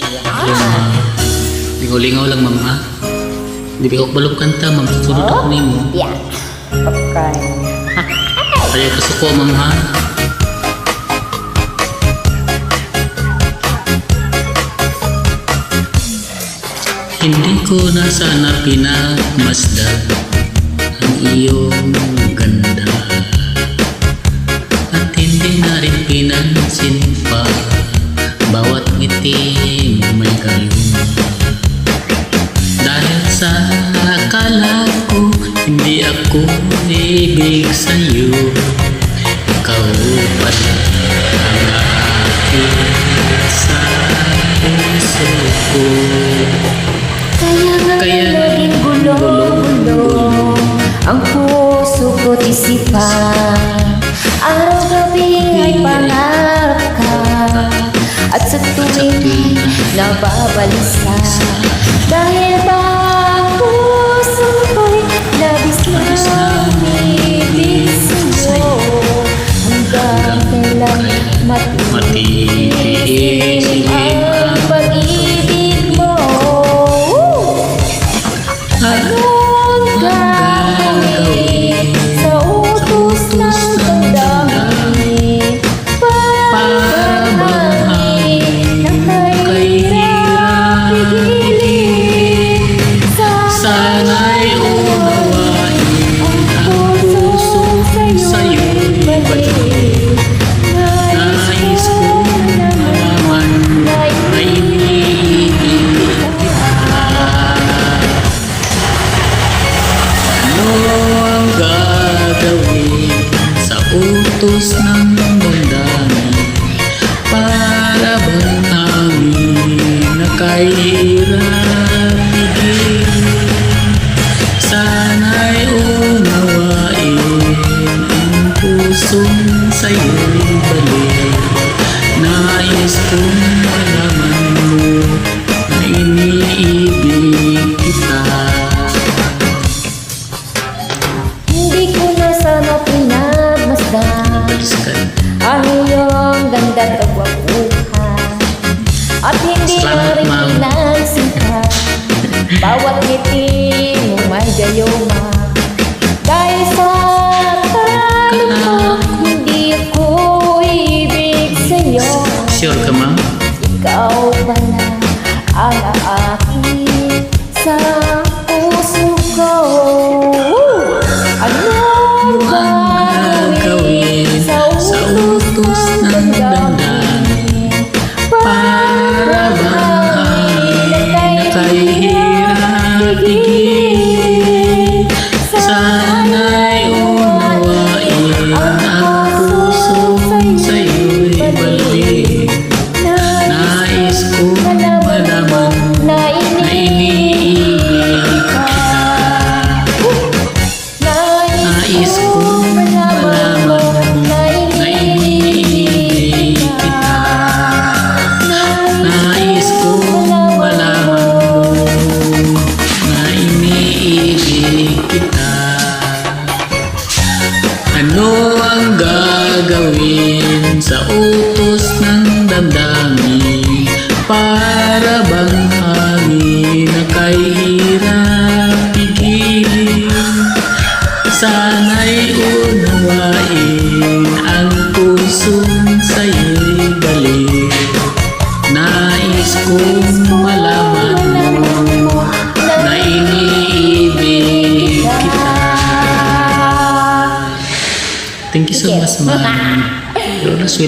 Yung lingaw-lingaw lang, ma'am, ha? Hindi ko balong kanta, ma'am. Susunod ako nimo. Yeah. Okay. Kaya kasuko, ma'am, ha? Hindi ko na sana pinagmasdan ang iyong ganda, at hindi na rin pinansin pa bawat ngiti may gayuma. Dahil sa akala ko hindi ako ibig sa'yo, ikaw pala ang aking sa puso ko. Kaya naging gulo-gulo ang puso ko't isipan. Araw-gabi ay pangarap ka, at sa tuwing nababalisa. Dahil ba ang puso ko'y labis na umibig sa'yo, hanggang kailan matitiis ang pag-ibig mo. Anong gagawin sa utos ng damdamin? Para bang hangin na kahirap pigilin? Sana'y unawain ang puso sa'yo'y balik. Nais kong malaman na iniibig kita. Ano ang gagawin sa utos ng damdamin? Para bang hangin na kahirap pigilin? Sana'y unawain ang pusong sa'yo'y balik. Nais kong malaman mo na iniibig kita. Hindi ko na sana pinagmasdan Baliskan. ang iyong ganda at kagwapuhan, at hindi na Salamat, rin ma'am. pinagsinta bawat ngiti mong may gayuma. Dahil sa akala ko hindi ko ibig sa'yo, Sure ka, ma'am? ikaw pala ang aakit sa puso ko. Anong gagawin sa utos ng damdamin? Para bang hangin na kahirap pigilin? Sana'y unawain ang pusong sa'yo'y balik. Nais kong malaman na iniibig kita. Nais kong malaman na iniibig kita. Nais kong malaman na iniibig kita. Ano ang gagawin sa utos ng damdamin? Para bang hangin na kahirap pigilin? Sana'y unawain ang pusong sa'yo'y balik. Nais kong malaman mo na iniibig kita. Thank you so much, ma'am. You're na sweet.